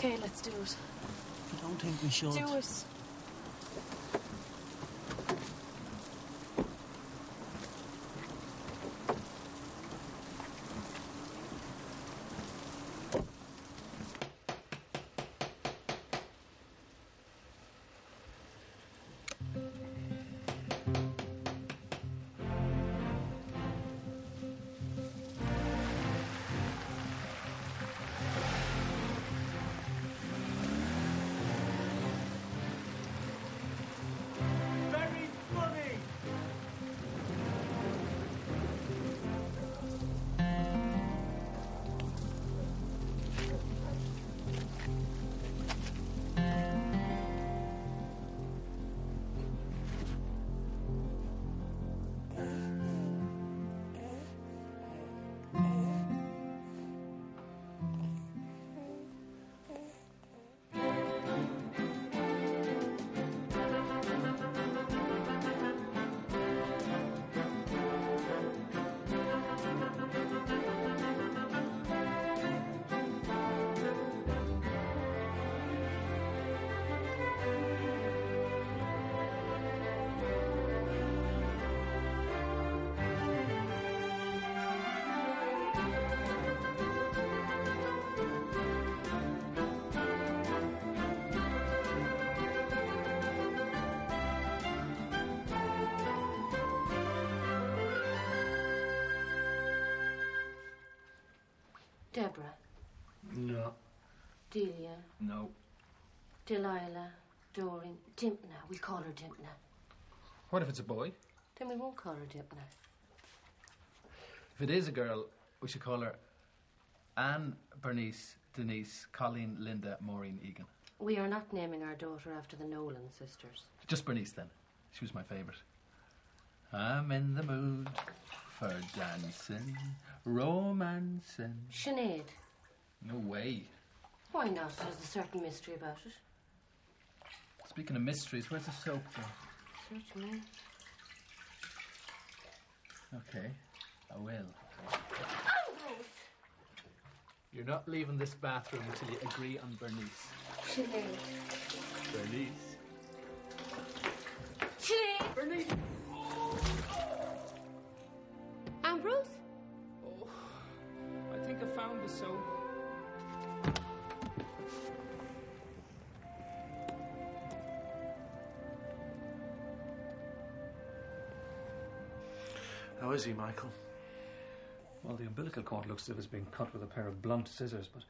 Okay, let's do it. I don't think we should. Do it. Deborah. No. Delia. No. Delilah. Doreen. Dimpna. We'll call her Dimpna. What if it's a boy? Then we won't call her Dimpna. If it is a girl, we should call her Anne, Bernice, Denise, Colleen, Linda, Maureen, Egan. We are not naming our daughter after the Nolan sisters. Just Bernice, then. She was my favourite. I'm in the mood for dancing, romancing. Sinead. No way. Why not? There's a certain mystery about it. Speaking of mysteries, where's the soap then? Certainly. Okay, I will. Ambrose! You're not leaving this bathroom until you agree on Bernice. Sinead. Bernice. Sinead! Bernice! Ambrose? Oh, I think I found the soap. How is he, Michael? Well, the umbilical cord looks as if it's been cut with a pair of blunt scissors, but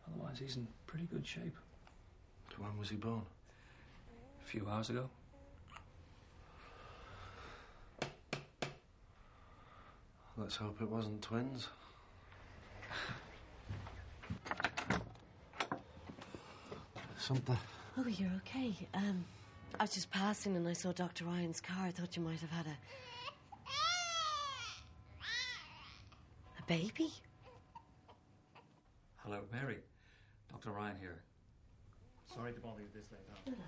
otherwise he's in pretty good shape. When was he born? A few hours ago. Let's hope it wasn't twins. Something. Oh, you're okay. I was just passing and I saw Dr. Ryan's car. I thought you might have had a baby. Hello, Mary. Dr. Ryan here. Sorry to bother you this late on. Well,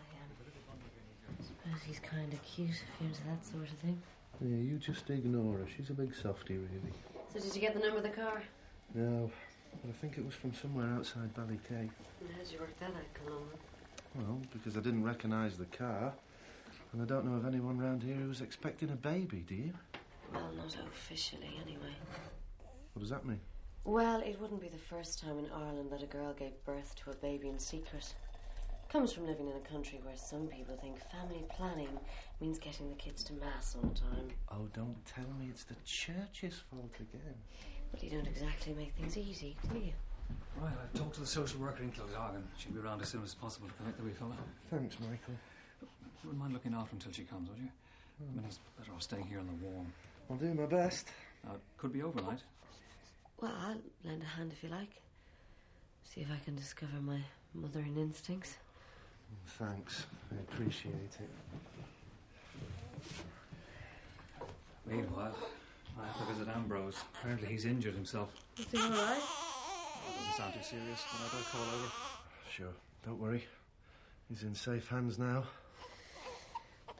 I suppose he's kind of cute if you're into that sort of thing. Yeah, you just ignore her. She's a big softie, really. So did you get the number of the car? No, but I think it was from somewhere outside Ballykissangel. How'd you work that out, Colin? Well, because I didn't recognise the car, and I don't know of anyone round here who's expecting a baby, do you? Well, not officially, anyway. What does that mean? Well, it wouldn't be the first time in Ireland that a girl gave birth to a baby in secret. Comes from living in a country where some people think family planning means getting the kids to mass on time. Oh, don't tell me it's the church's fault again. But you don't exactly make things easy, do you? Right, I've talked to the social worker in Kilgargan. She'll be around as soon as possible to collect the wee fella. Thanks, Michael. You wouldn't mind looking after him until she comes, would you? I mean, he's better off staying here in the warm. I'll do my best. Could be overnight. Well, I'll lend a hand if you like. See if I can discover my mothering instincts. Thanks. I appreciate it. Meanwhile, I have to visit Ambrose. Apparently he's injured himself. Is he all right? That doesn't sound too serious, but I better call over. Sure. Don't worry. He's in safe hands now.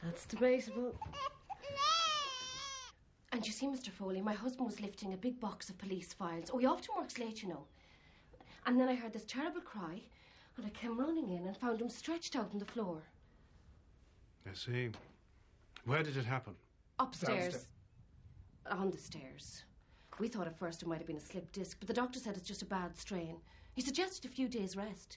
That's debatable. And you see, Mr. Foley, my husband was lifting a big box of police files. Oh, he often works late, you know. And then I heard this terrible cry, Well, I came running in and found him stretched out on the floor. I see. Where did it happen? Upstairs. Downstairs. On the stairs. We thought at first it might have been a slipped disc, but the doctor said it's just a bad strain. He suggested a few days' rest.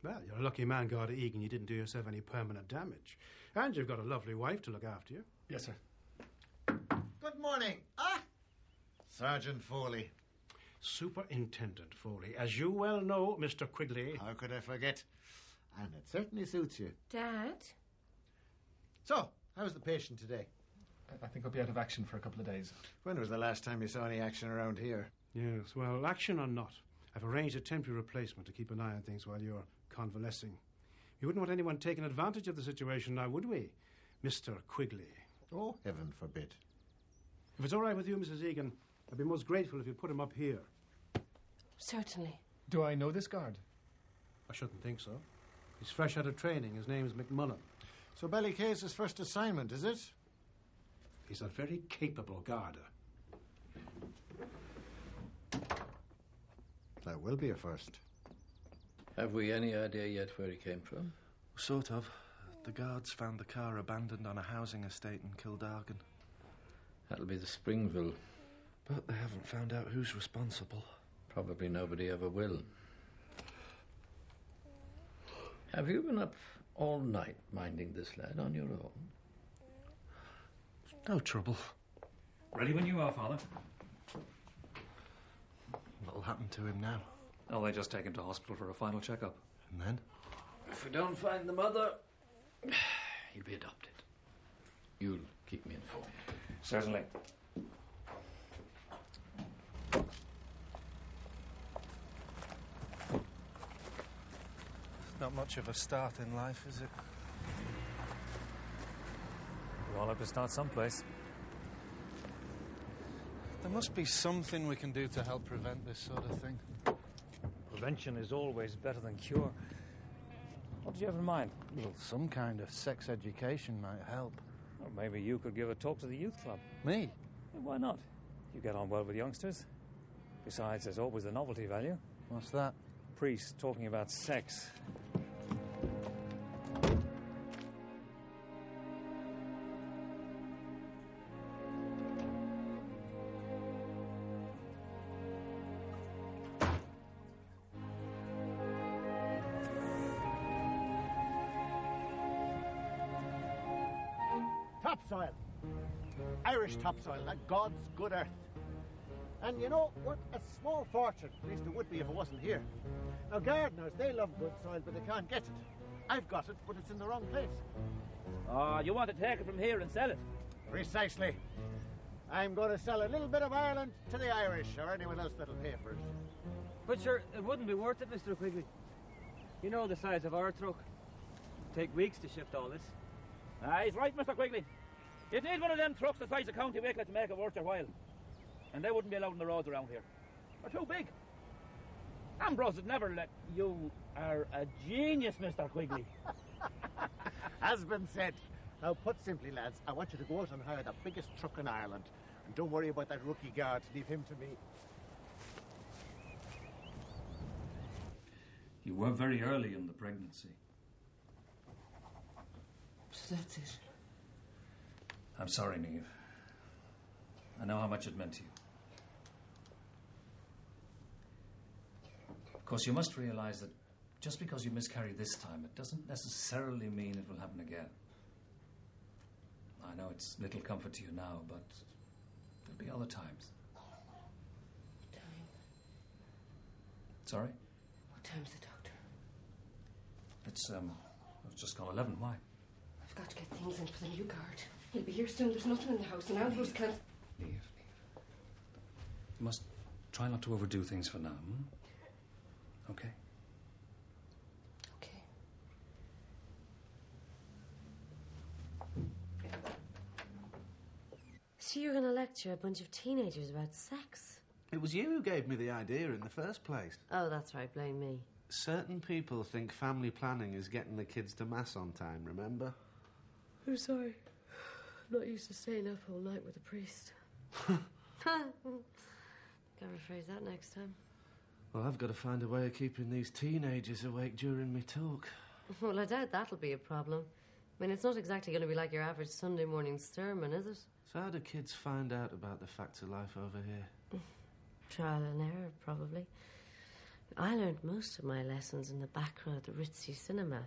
Well, you're a lucky man, Garda Egan. You didn't do yourself any permanent damage. And you've got a lovely wife to look after you. Yes, sir. Good morning. Sergeant Foley. Superintendent Foley. As you well know, Mr. Quigley. How could I forget? And it certainly suits you. Dad? So, how's the patient today? I think I'll be out of action for a couple of days. When was the last time you saw any action around here? Yes, well, action or not, I've arranged a temporary replacement to keep an eye on things while you're convalescing. We wouldn't want anyone taking advantage of the situation now, would we, Mr. Quigley? Oh, heaven forbid. If it's all right with you, Mrs. Egan, I'd be most grateful if you put him up here. Certainly. Do I know this guard? I shouldn't think so. He's fresh out of training. His name's McMullen. So Ballykissangel first assignment, is it? He's a very capable Garda. That will be a first. Have we any idea yet where he came from? Sort of. The guards found the car abandoned on a housing estate in Kildargan. That'll be the Springville. But they haven't found out who's responsible. Probably nobody ever will. Have you been up all night minding this lad on your own? No trouble. Ready when you are, Father. What'll happen to him now? Oh, they just take him to hospital for a final checkup. And then? If we don't find the mother, he'll be adopted. You'll keep me informed. Certainly. Not much of a start in life, is it? We all have to start someplace. There must be something we can do to help prevent this sort of thing. Prevention is always better than cure. What did you have in mind? Well, some kind of sex education might help. Or maybe you could give a talk to the youth club. Me? Yeah, why not? You get on well with youngsters. Besides, there's always the novelty value. What's that? Priests talking about sex. Topsoil. Irish topsoil, that God's good earth. And you know, worth a small fortune, at least it would be if it wasn't here. Now, gardeners, they love good soil, but they can't get it. I've got it, but it's in the wrong place. Oh, you want to take it from here and sell it? Precisely. I'm going to sell a little bit of Ireland to the Irish, or anyone else that'll pay for it. But sure, it wouldn't be worth it, Mr. Quigley. You know the size of our truck. It'd take weeks to shift all this. He's right, Mr. Quigley. You'd need one of them trucks the size of County Wicklow to make it worth your while. And they wouldn't be allowed on the roads around here. They're too big. Ambrose would never let... You are a genius, Mr. Quigley. Has been said. Now, put simply, lads, I want you to go out and hire the biggest truck in Ireland. And don't worry about that rookie guard. Leave him to me. You were very early in the pregnancy. So that's it. I'm sorry, Niamh. I know how much it meant to you. Of course, you must realise that just because you miscarry this time, it doesn't necessarily mean it will happen again. I know it's little comfort to you now, but there'll be other times. Time. Sorry? What time's the doctor? It's just gone 11. Why? I've got to get things in for the new guard. He'll be here soon. There's nothing in the house, and Ambrose can't... Niamh. You must try not to overdo things for now, Okay? Okay. So you're going to lecture a bunch of teenagers about sex? It was you who gave me the idea in the first place. Oh, that's right, blame me. Certain people think family planning is getting the kids to mass on time, remember? I'm sorry. I'm not used to staying up all night with a priest. Gotta rephrase that next time. Well, I've got to find a way of keeping these teenagers awake during me talk. Well, I doubt that'll be a problem. I mean, it's not exactly going to be like your average Sunday morning sermon, is it? So how do kids find out about the facts of life over here? Trial and error, probably. I learned most of my lessons in the back row at the Ritzy Cinema.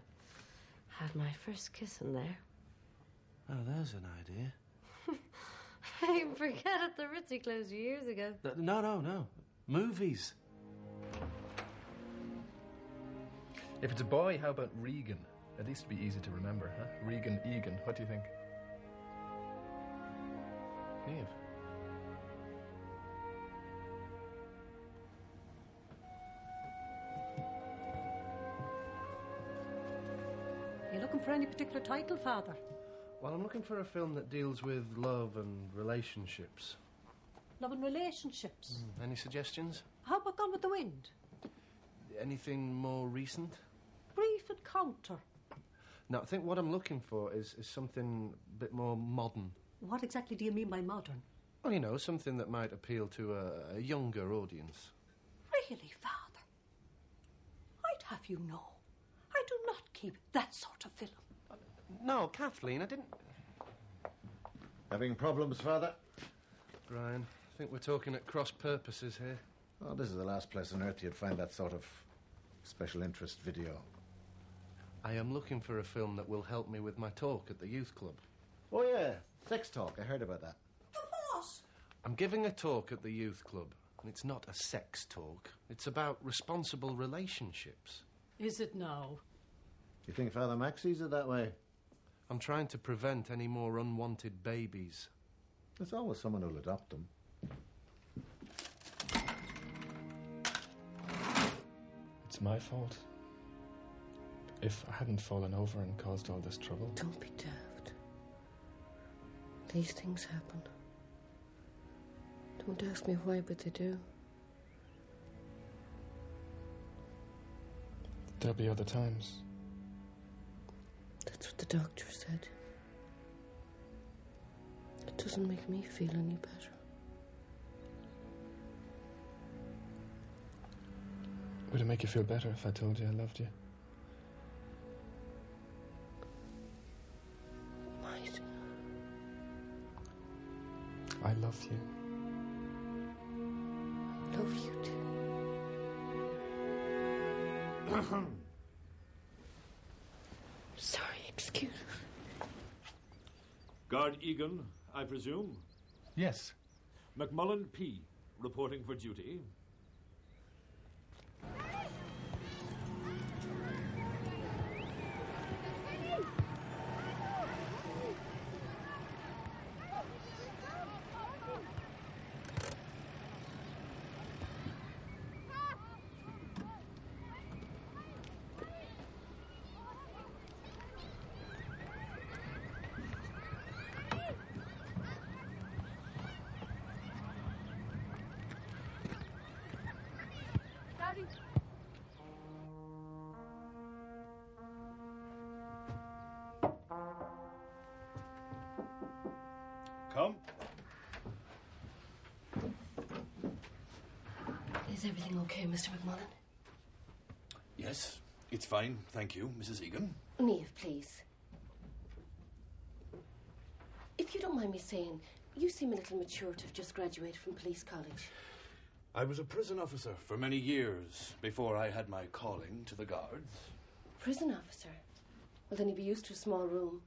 Had my first kiss in there. Oh, there's an idea. Hey, forget it. The Ritzy closed years ago. No. Movies. If it's a boy, how about Regan? At least it'd be easy to remember, huh? Regan Egan. What do you think? Niamh? You looking for any particular title, Father? Well, I'm looking for a film that deals with love and relationships. Love and relationships. Any suggestions? How about Gone with the Wind? Anything more recent? Brief Encounter. No, I think what I'm looking for is something a bit more modern. What exactly do you mean by modern? Well, you know, something that might appeal to a younger audience. Really, Father? I'd have you know, I do not keep that sort of film. No, Kathleen, I didn't... Having problems, Father? Brian, I think we're talking at cross purposes here. Oh, this is the last place on earth you'd find that sort of special interest video. I am looking for a film that will help me with my talk at the youth club. Oh, yeah. Sex talk. I heard about that. What? I'm giving a talk at the youth club, and it's not a sex talk. It's about responsible relationships. Is it now? You think Father Max sees it that way? I'm trying to prevent any more unwanted babies. There's always someone who'll adopt them. It's my fault. If I hadn't fallen over and caused all this trouble. Don't be daft. These things happen. Don't ask me why, but they do. There'll be other times. That's what the doctor said. It doesn't make me feel any better. Would it make you feel better if I told you I loved you? Might. I love you. I love you too. Sorry, excuse me. Guard Egan, I presume? Yes. McMullen P., reporting for duty. Come. Is everything okay, Mr. McMullen? Yes, it's fine, thank you, Mrs. Egan. Niamh, please. If you don't mind me saying, you seem a little mature to have just graduated from police college. I was a prison officer for many years before I had my calling to the guards. Prison officer? Well, then you'd be used to a small room.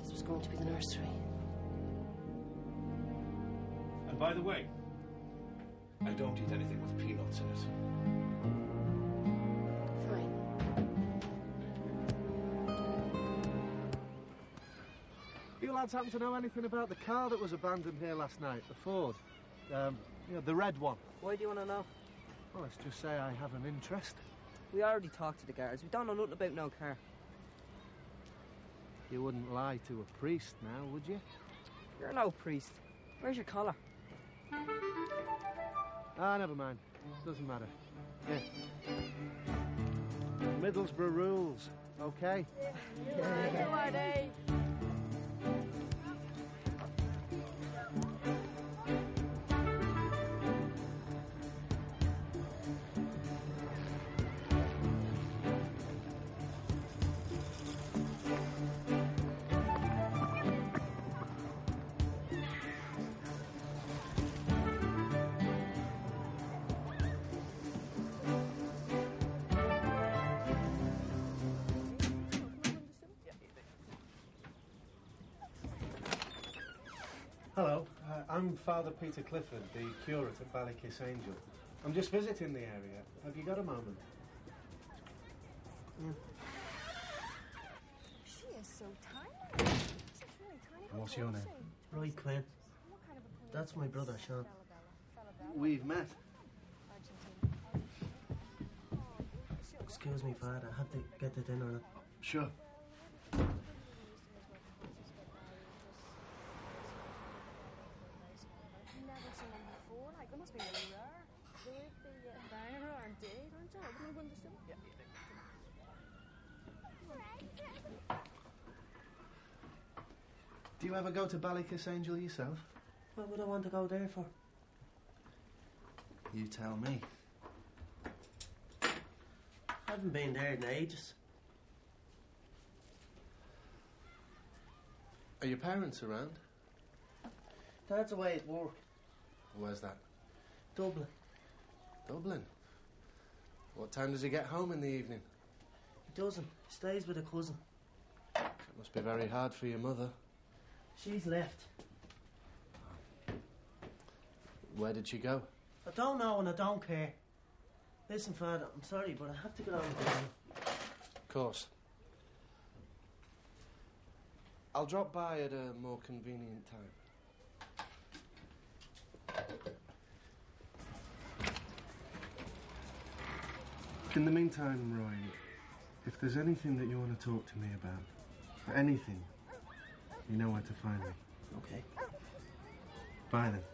This was going to be the nursery. And by the way, I don't eat anything with peanuts in it. Fine. You lads happen to know anything about the car that was abandoned here last night, the Ford? You know, the red one. Why do you want to know? Well, let's just say I have an interest. We already talked to the guards. We don't know nothing about no car. You wouldn't lie to a priest now, would you? You're no priest. Where's your collar? Ah, never mind. Doesn't matter. Yeah. Middlesbrough rules, okay? Who are they? Hello, I'm Father Peter Clifford, the curate at Ballykissangel. I'm just visiting the area. Have you got a moment? She is so tiny. She's really tiny. What's your name? Right, Quinn. That's my brother, Sean. We've met. Excuse me, Father. I have to get the dinner now. Sure. Never seen them before. Like, they must be really rare. They would be very rare indeed, aren't you? Open the window soon. Yeah. Do you ever go to Ballykissangel yourself? What would I want to go there for? You tell me. I haven't been there in ages. Are your parents around? Dad's away at work. Where's that? Dublin. Dublin? What time does he get home in the evening? He doesn't. He stays with a cousin. It must be very hard for your mother. She's left. Where did she go? I don't know and I don't care. Listen, Father, I'm sorry, but I have to get on with it. Of course. I'll drop by at a more convenient time. In the meantime, Roy, if there's anything that you want to talk to me about, anything, you know where to find me. Okay. Bye then.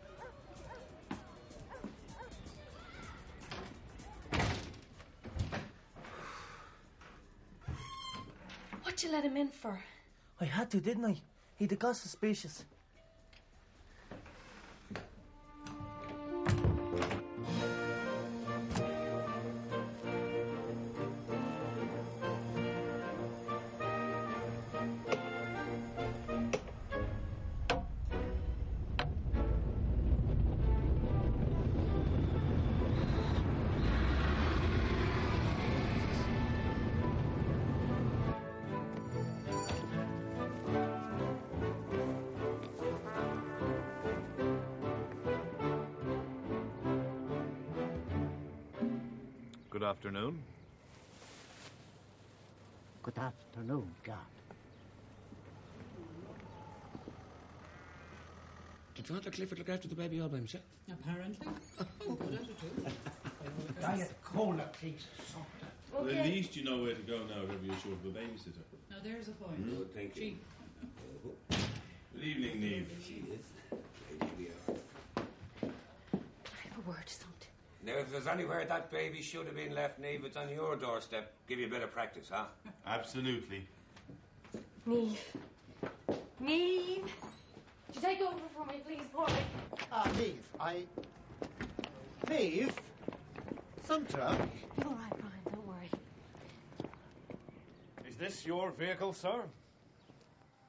What'd you let him in for? I had to, didn't I? He'd got suspicious. Good afternoon. Good afternoon, God. Did Father Clifford look after the baby all by himself? Apparently. Oh, good attitude. Diet cola, please, or something. Well, at least you know where to go now if ever you're short of a babysitter. Now, there's a point. Good, thank you. Good evening, Neve. She is. I have a word, something. Now, if there's anywhere that baby should have been left, Neve, it's on your doorstep. Give you a bit of practice, huh? Absolutely. Neve. Neve! Would you take over for me, please, boy? Neve, Neve? Something? All right, Brian, don't worry. Is this your vehicle, sir?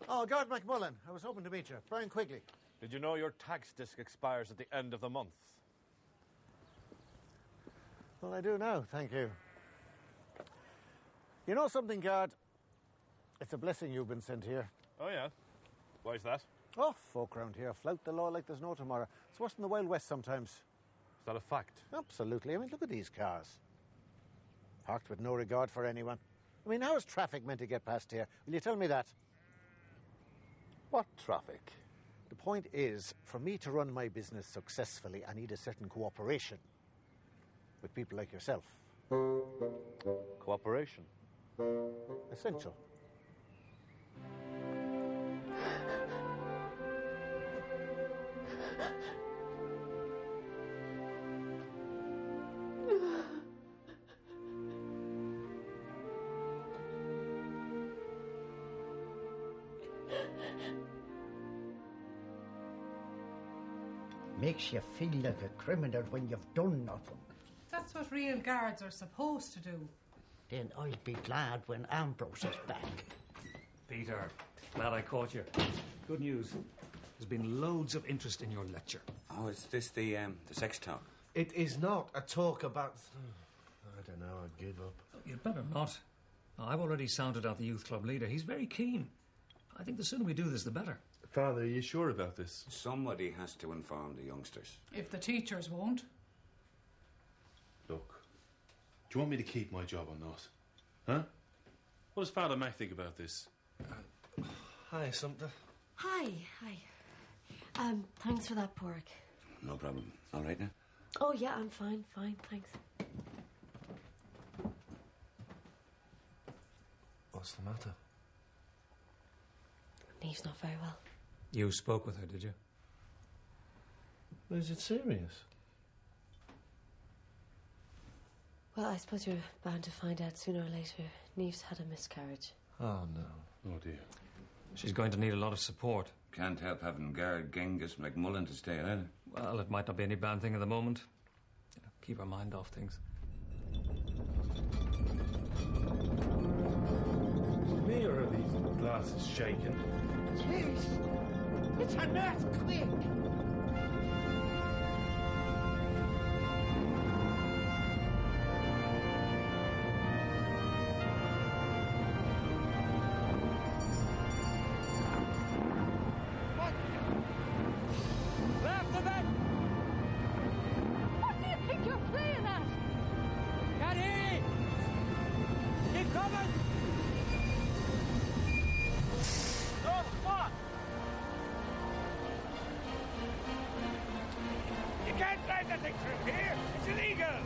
Oh, Gord McMullen. I was hoping to meet you. Brian Quigley. Did you know your tax disc expires at the end of the month? Well, I do now, thank you. You know something, Gord? It's a blessing you've been sent here. Oh, yeah? Why's that? Oh, folk round here flout the law like there's no tomorrow. It's worse than the Wild West sometimes. Is that a fact? Absolutely. I mean, look at these cars. Parked with no regard for anyone. I mean, how is traffic meant to get past here? Will you tell me that? What traffic? The point is, for me to run my business successfully, I need a certain cooperation with people like yourself. Cooperation? Essential. Makes you feel like a criminal when you've done nothing. That's what real guards are supposed to do. Then I'll be glad when Ambrose is back. Peter, glad I caught you. Good news. There's been loads of interest in your lecture. Oh, is this the sex talk? It is not a talk about... I don't know, I'd give up. You'd better not. I've already sounded out the youth club leader. He's very keen. I think the sooner we do this, the better. Father, are you sure about this? Somebody has to inform the youngsters. If the teachers won't. Look, do you want me to keep my job or not? Huh? What does Father Mac think about this? Hi, Sumter. Hi. Thanks for that pork. No problem. All right now? Oh, yeah, I'm fine, thanks. What's the matter? Neve's not very well. You spoke with her, did you? Is it serious? Well, I suppose you're bound to find out sooner or later. Neve's had a miscarriage. Oh, no. Oh, dear. She's going to need a lot of support. Can't help having Guard Genghis McMullen to stay either. Well, it might not be any bad thing at the moment. You know, keep her mind off things. Is it me or are these glasses shaking? Yes, it's an earthquake. What do you think you're playing at? Can't hear you! Keep coming! No, what? You can't drive that thing through here! It's illegal!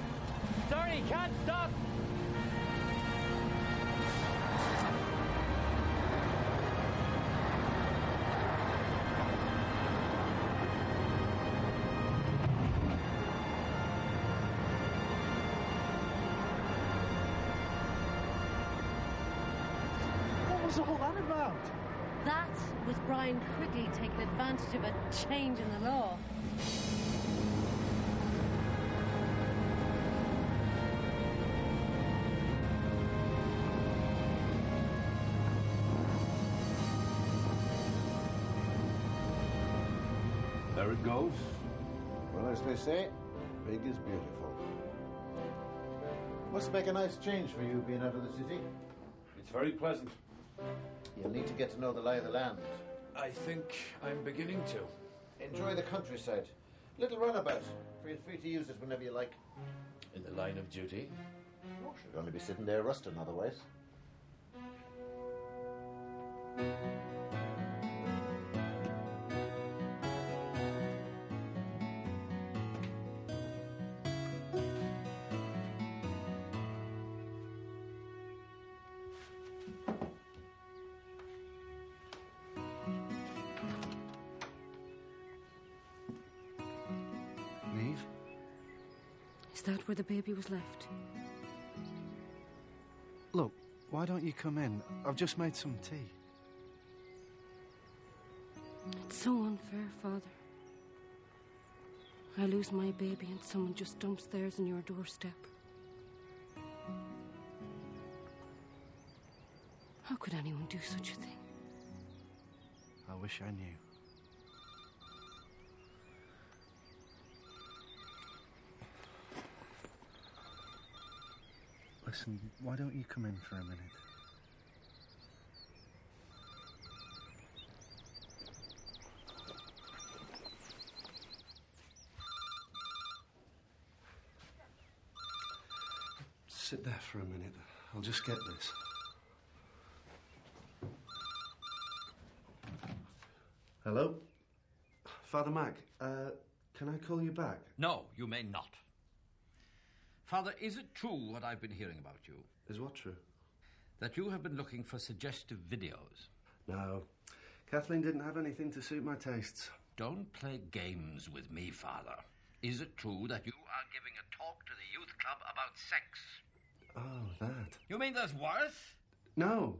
Sorry, can't stop! What was all that about? That was Brian Quigley taking advantage of a change in the law. There it goes. Well, as they say, big is beautiful. Must make a nice change for you being out of the city. It's very pleasant. You'll need to get to know the lie of the land. I think I'm beginning to. Enjoy the countryside. Little runabout. Feel free to use it whenever you like. In the line of duty. Oh, should only be sitting there rusting otherwise. Neve? Is that where the baby was left? Look, why don't you come in? I've just made some tea. It's so unfair, Father. I lose my baby and someone just dumps theirs on your doorstep. How could anyone do such a thing? I wish I knew. Listen, why don't you come in for a minute? Sit there for a minute. I'll just get this. Hello? Father Mac, can I call you back? No, you may not. Father, is it true what I've been hearing about you? Is what true? That you have been looking for suggestive videos? No. Kathleen didn't have anything to suit my tastes. Don't play games with me, Father. Is it true that you are giving a talk to the youth club about sex? Oh, that. You mean there's worse? No.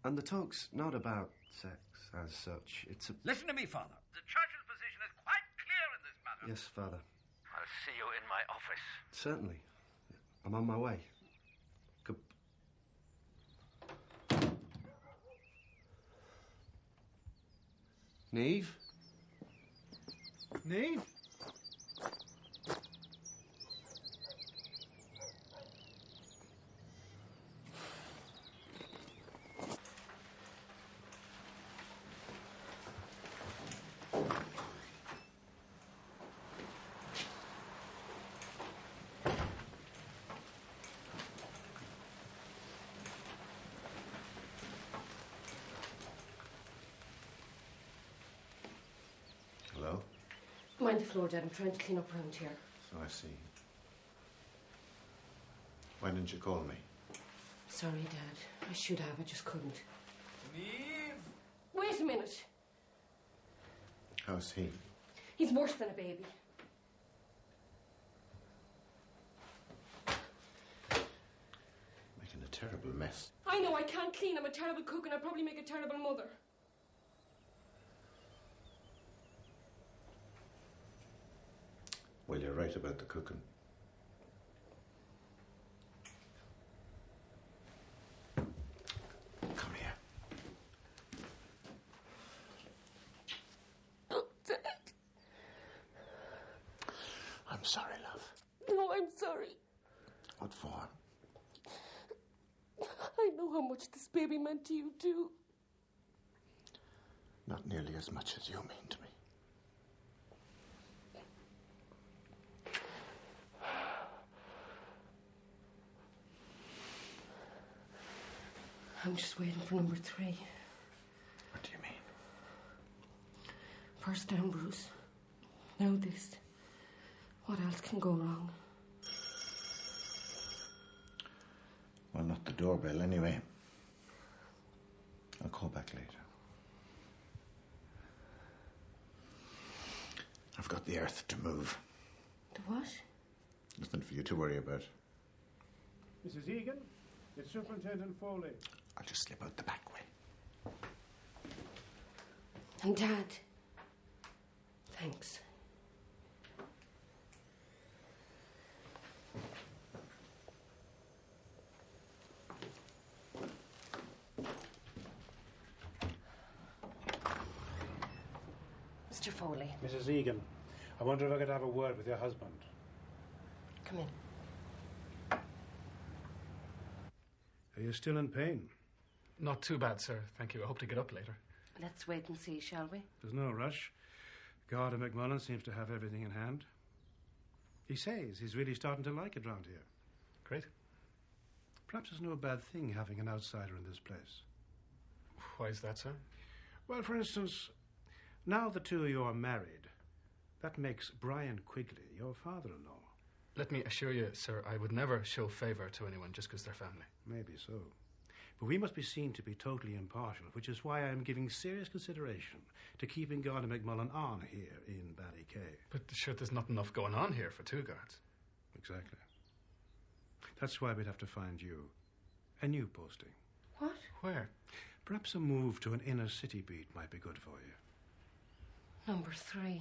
And the talk's not about sex as such. It's a... Listen to me, Father. The church's position is quite clear in this matter. Yes, Father. I'll see you in my office. Certainly. I'm on my way. Good... Neve? Neve? Mind the floor, Dad. I'm trying to clean up around here. So I see. Why didn't you call me? Sorry, Dad. I should have. I just couldn't. Leave! Wait a minute. How's he? He's worse than a baby. Making a terrible mess. I know I can't clean. I'm a terrible cook and I probably make a terrible mother. Well, you're right about the cooking. Come here. I'm sorry, love. No, I'm sorry. What for? I know how much this baby meant to you, too. Not nearly as much as you mean to me. I'm just waiting for number 3. What do you mean? First down, Bruce. Now this. What else can go wrong? Well, not the doorbell, anyway. I'll call back later. I've got the earth to move. The what? Nothing for you to worry about. Mrs. Egan, it's Superintendent Foley. I'll just slip out the back way. And Dad. Thanks. Mr. Foley. Mrs. Egan, I wonder if I could have a word with your husband. Come in. Are you still in pain? Not too bad, sir. Thank you. I hope to get up later. Let's wait and see, shall we? There's no rush. Garda McMullen seems to have everything in hand. He says he's really starting to like it round here. Great. Perhaps it's no bad thing having an outsider in this place. Why is that, sir? Well, for instance, now the two of you are married, that makes Brian Quigley your father-in-law. Let me assure you, sir, I would never show favour to anyone just because they're family. Maybe so. But we must be seen to be totally impartial, which is why I am giving serious consideration to keeping Garda McMullen on here in Ballykissangel. But sure, there's not enough going on here for 2 guards. Exactly. That's why we'd have to find you a new posting. What? Where? Perhaps a move to an inner city beat might be good for you. Number 3.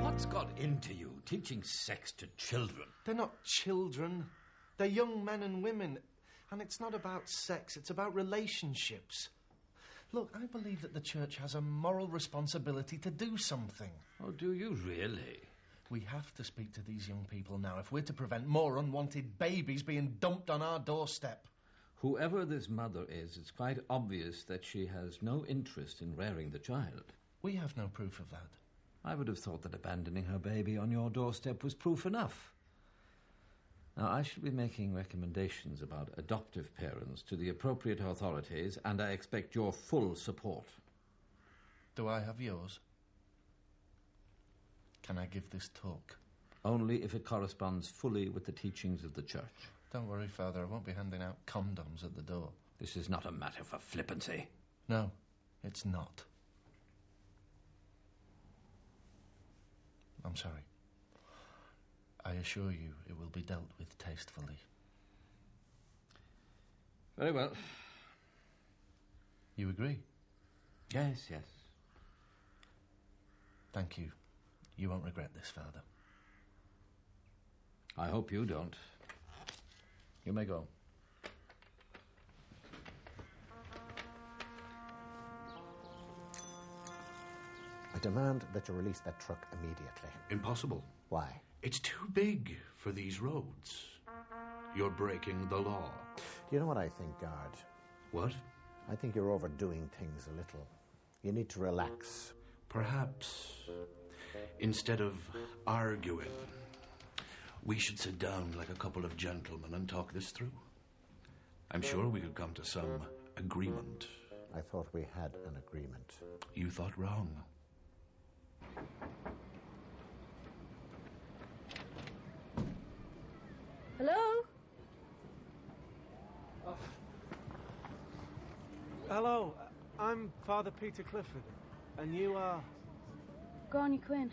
What's got into you, teaching sex to children? They're not children. They're young men and women. And it's not about sex, it's about relationships. Look, I believe that the church has a moral responsibility to do something. Oh, do you really? We have to speak to these young people now if we're to prevent more unwanted babies being dumped on our doorstep. Whoever this mother is, it's quite obvious that she has no interest in rearing the child. We have no proof of that. I would have thought that abandoning her baby on your doorstep was proof enough. Now, I shall be making recommendations about adoptive parents to the appropriate authorities, and I expect your full support. Do I have yours? Can I give this talk? Only if it corresponds fully with the teachings of the church. Don't worry, Father, I won't be handing out condoms at the door. This is not a matter for flippancy. No, it's not. I'm sorry. I assure you it will be dealt with tastefully. Very well. You agree? Yes, yes. Thank you. You won't regret this, Father. I hope you don't. You may go. I demand that you release that truck immediately. Impossible. Why? It's too big for these roads. You're breaking the law. Do you know what I think, guard? What? I think you're overdoing things a little. You need to relax. Perhaps, instead of arguing, we should sit down like a couple of gentlemen and talk this through. I'm sure we could come to some agreement. I thought we had an agreement. You thought wrong. Hello? Hello, I'm Father Peter Clifford, and you are... Gráinne Quinn.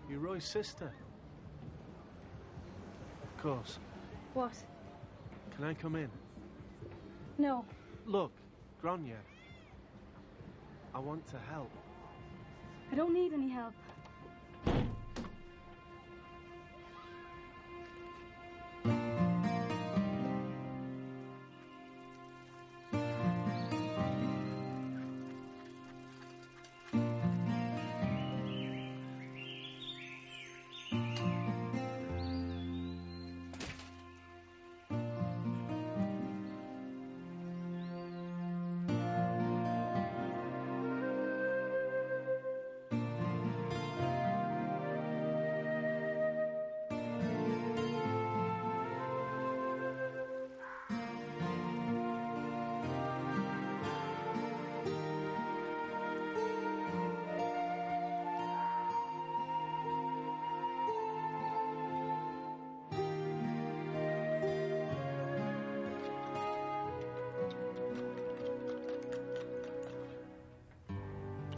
You're Roy's sister. Of course. What? Can I come in? No. Look, Gráinne, I want to help. I don't need any help.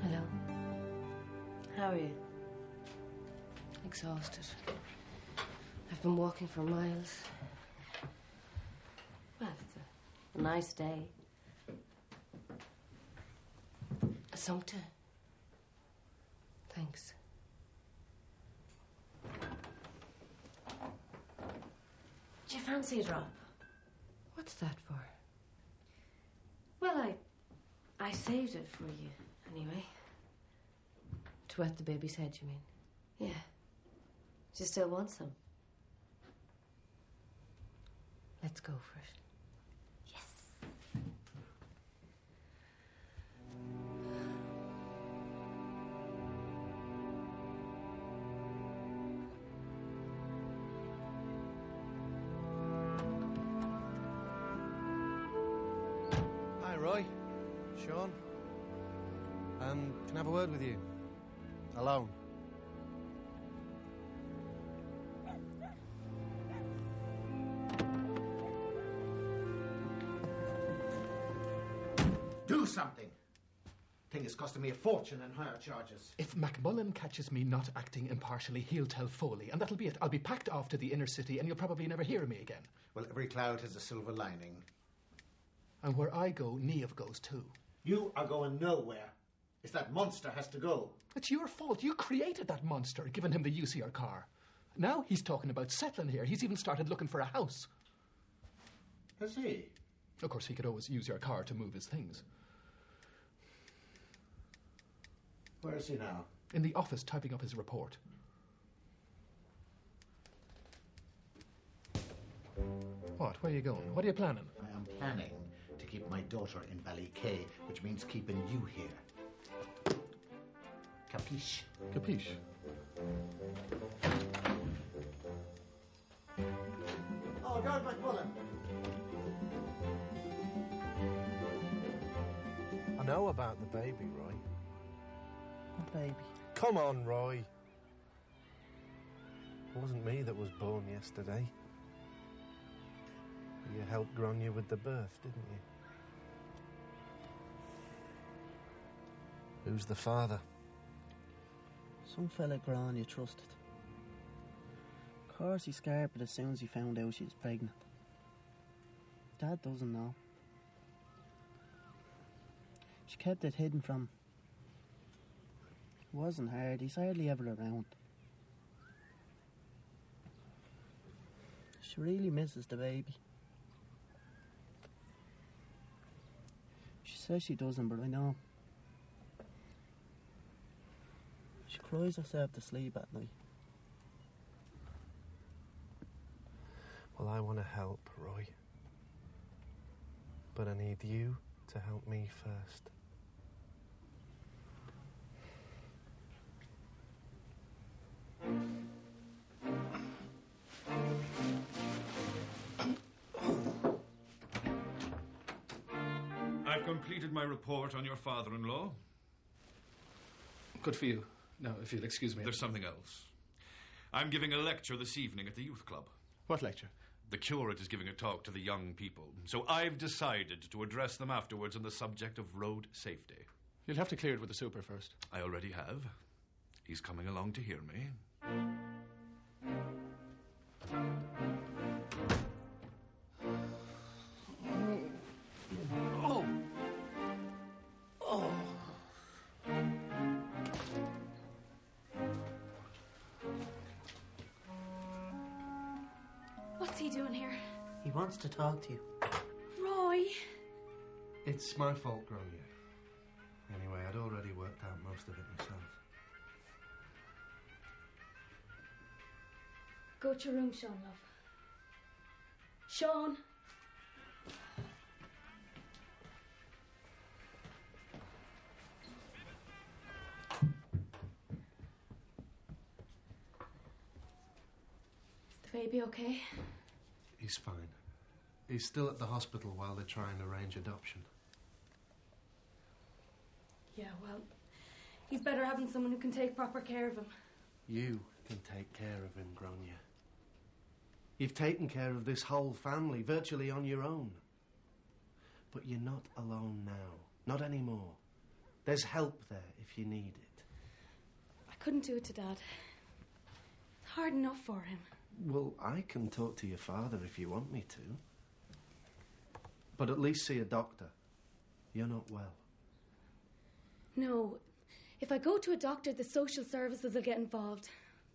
Hello. How are you? Exhausted. I've been walking for miles. Well, it's a nice day. Assumpta. Thanks. Do you fancy a drop? What's that for? Well, I saved it for you, anyway. To wet the baby's head, you mean? Yeah. Do you still want some? Let's go for it. Hi, Roy. Sean. Can I have a word with you? Alone. Do something! Thing is costing me a fortune in higher charges. If Macmullen catches me not acting impartially, he'll tell Foley, and that'll be it. I'll be packed off to the inner city, and you'll probably never hear of me again. Well, every cloud has a silver lining. And where I go, Niamh goes too. You are going nowhere. It's that monster has to go. It's your fault. You created that monster, giving him the use of your car. Now he's talking about settling here. He's even started looking for a house. Has he? Of course, he could always use your car to move his things. Where is he now? In the office, typing up his report. What? Where are you going? What are you planning? I am planning to keep my daughter in Ballycay, which means keeping you here. Capiche? Capiche? Oh, God, McMullen! I know about the baby, Roy. What baby? Come on, Roy. It wasn't me that was born yesterday. You helped Gráinne with the birth, didn't you? Who's the father? Some fella Gráinne trusted. Of course he scarpered as soon as he found out she was pregnant. Dad doesn't know. She kept it hidden from him. It wasn't hard. He's hardly ever around. It's She really misses the baby. She says she doesn't, but I know. She cries herself to sleep at night. Well, I want to help, Roy. But I need you to help me first. I've completed my report on your father-in-law. Good for you. Now, if you'll excuse me. There's something else. I'm giving a lecture this evening at the youth club. What lecture? The curate is giving a talk to the young people, so I've decided to address them afterwards on the subject of road safety. You'll have to clear it with the super first. I already have. He's coming along to hear me. Oh! Oh! What's he doing here? He wants to talk to you. Roy! It's my fault, Grania. Anyway, I'd already worked out most of it myself. Go to your room, Sean, love. Sean! Is the baby okay? He's fine. He's still at the hospital while they try and arrange adoption. Yeah, well, he's better having someone who can take proper care of him. You can take care of him, Grania. You've taken care of this whole family virtually on your own. But you're not alone now. Not anymore. There's help there if you need it. I couldn't do it to Dad. It's hard enough for him. Well, I can talk to your father if you want me to. But at least see a doctor. You're not well. No. If I go to a doctor, the social services will get involved.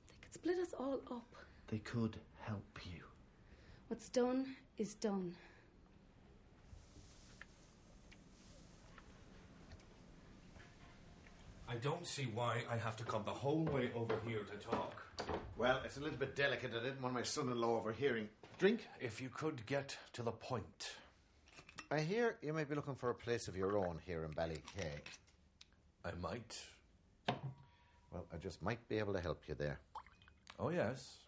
They could split us all up. They could help you. What's done is done. I don't see why I have to come the whole way over here to talk. Well, it's a little bit delicate. I didn't want my son-in-law overhearing. Drink? If you could get to the point. I hear you may be looking for a place of your own here in Ballykissangel. I might. Well, I just might be able to help you there. Oh, yes.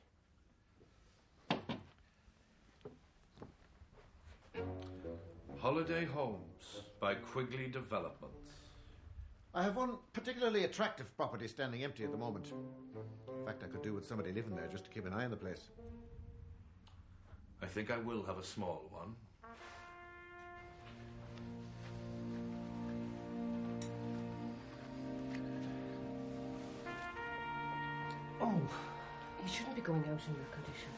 Holiday Homes by Quigley Development. I have one particularly attractive property standing empty at the moment. In fact, I could do with somebody living there just to keep an eye on the place. I think I will have a small one. Oh. You shouldn't be going out in your condition.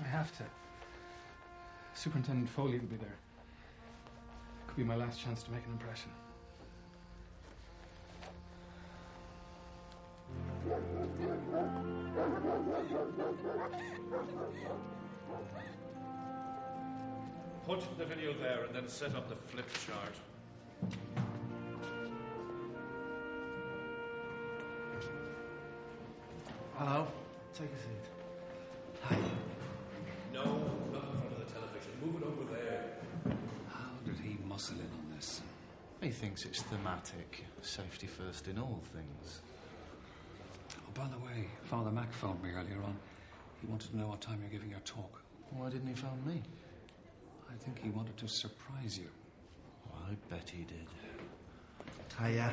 I have to. Superintendent Foley will be there. Could be my last chance to make an impression. Put the video there and then set up the flip chart. Hello. Take a seat. No, not in front of the television. Move it over there. How did he muscle in on this? He thinks it's thematic. Safety first in all things. Oh, by the way, Father Mac phoned me earlier on. He wanted to know what time you're giving your talk. Why didn't he phone me? I think he wanted to surprise you. Oh, I bet he did. Hiya.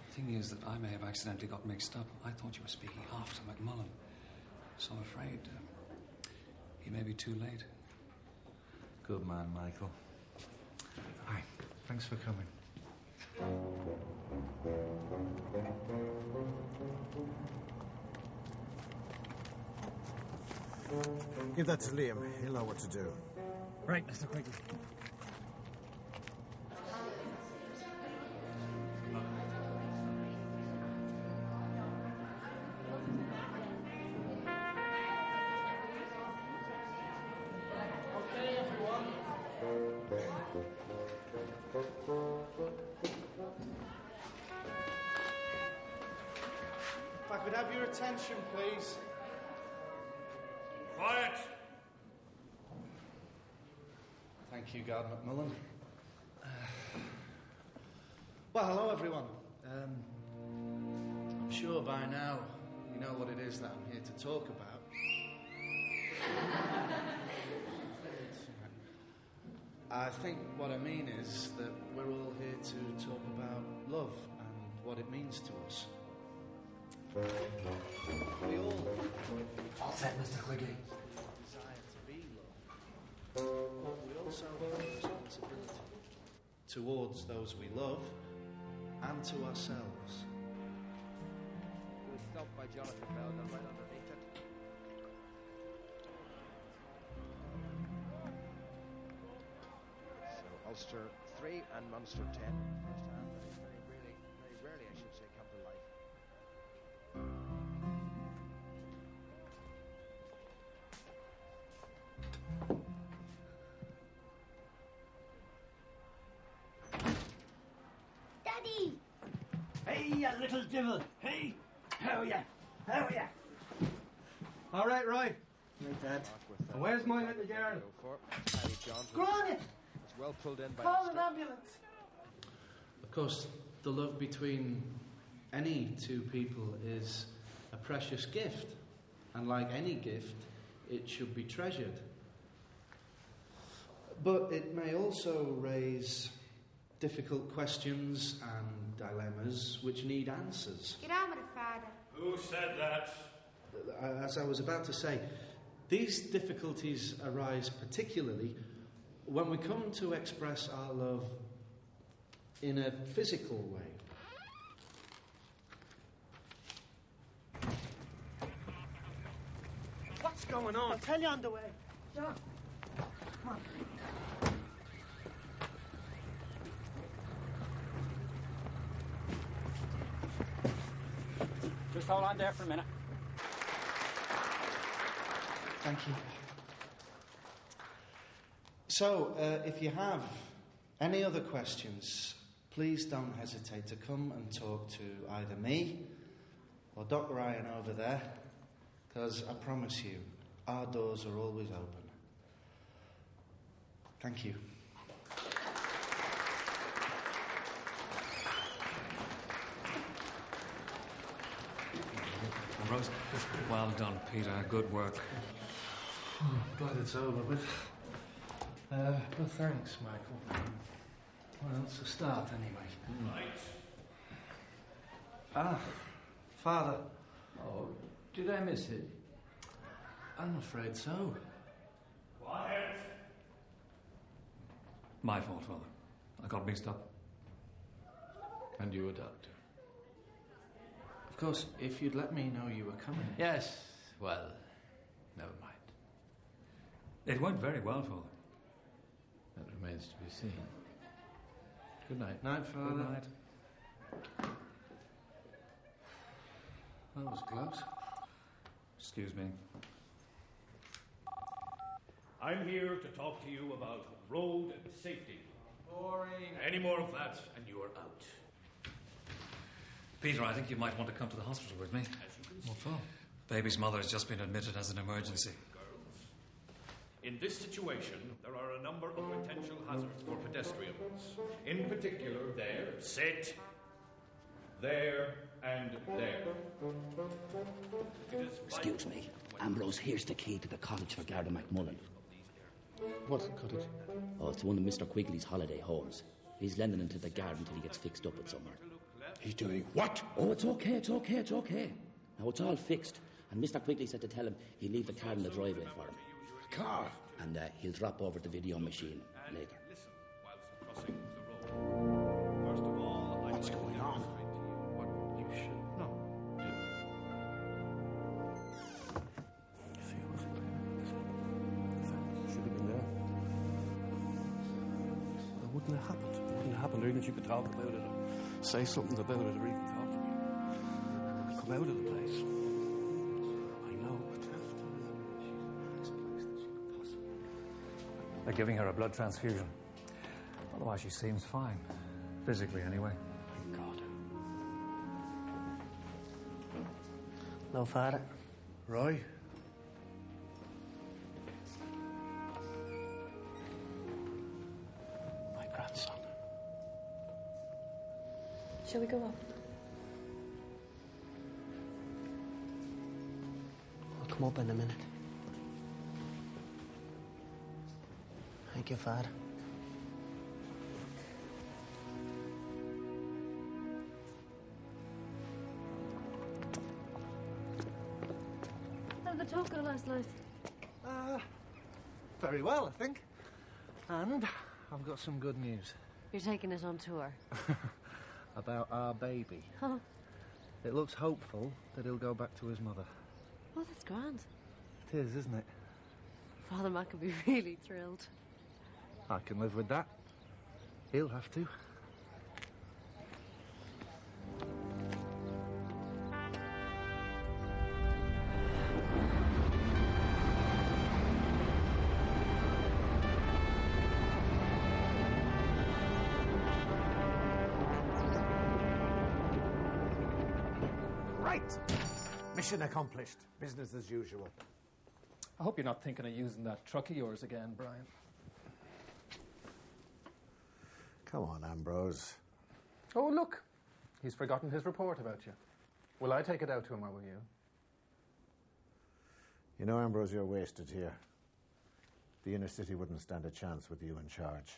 The thing is that I may have accidentally got mixed up. I thought you were speaking after McMullen. So I'm afraid he may be too late. Good man, Michael. Hi. Thanks for coming. Give that to Liam. He'll know what to do. Right, Mr. Quigley. have your attention, please? Quiet! Thank you, Guard McMullen. Well, hello, everyone. I'm sure by now you know what it is that I'm here to talk about. I think what I mean is that we're all here to talk about love and what it means to us. We all set, Mr. Quigley. desire to be loved. We also have a responsibility towards those we love and to ourselves. We'll stop by Jonathan Bell, right underneath it. So Ulster 3 and Munster 10. First half, very rarely, I should say, come to life. Daddy! Hey, you little devil! Hey! How are ya? How are ya? All right, Roy. Right, Dad. And where's my little girl? Go on it! It's well pulled in by Call the an strip. ambulance! Of course, the love between any two people is a precious gift. And like any gift, it should be treasured. But it may also raise difficult questions and dilemmas which need answers. Get on with it, Father. Who said that? As I was about to say, these difficulties arise particularly when we come to express our love in a physical way. What's going on? I'll tell you on the way. John. Come on. Just hold on there for a minute. Thank you. So, if you have any other questions, please don't hesitate to come and talk to either me or Dr. Ryan over there, because I promise you, our doors are always open. Thank you. Rose, well done, Peter. Good work. Glad it's over with. Well, thanks, Michael. Well, it's a start, anyway. Right. Ah, Father. Oh, did I miss it? I'm afraid so. Quiet! My fault, Father. I got mixed up. And you a doctor? Of course, if you'd let me know you were coming. Yes, well, never mind. It went very well, Father. That remains to be seen. Good night. Night, Father. Good night. That was close. Excuse me. I'm here to talk to you about road safety. Boring. Any more of that, and you are out. Peter, I think you might want to come to the hospital with me. What for? Baby's mother has just been admitted as an emergency. In this situation, there are a number of potential hazards for pedestrians. In particular, there, sit, there, and there. Excuse me. Ambrose, here's the key to the cottage for Garda McMullen. What cottage? Oh, it's one of Mr. Quigley's holiday homes. He's lending it to the guard until he gets fixed up with somewhere. He's doing what? Oh, it's okay, it's okay, it's okay. Now, it's all fixed. And Mr. Quigley said to tell him he'll leave the car in the driveway for him. Car? And he'll drop over the video machine later. First of all, What's going on? what you should know. Should have been there. It wouldn't have happened. It wouldn't have happened. Or even if you could talk about it or say something about it or even talk to me. Come out of the place. I know, but they're giving her a blood transfusion. Otherwise, she seems fine. Physically, anyway. Thank God. No father. Roy? My grandson. Shall we go up? I'll come up in a minute. Thank you, Father. How did the talk go last night? Very well, I think. And I've got some good news. You're taking it on tour. About our baby. Oh, It looks hopeful that he'll go back to his mother. oh, that's grand. It is, isn't it? Father Mac will be really thrilled. I can live with that. He'll have to. Right. Mission accomplished. Business as usual. I hope you're not thinking of using that truck of yours again, Brian. Come on, Ambrose. Oh, look. He's forgotten his report about you. Will I take it out to him, or will you? You know, Ambrose, you're wasted here. The inner city wouldn't stand a chance with you in charge.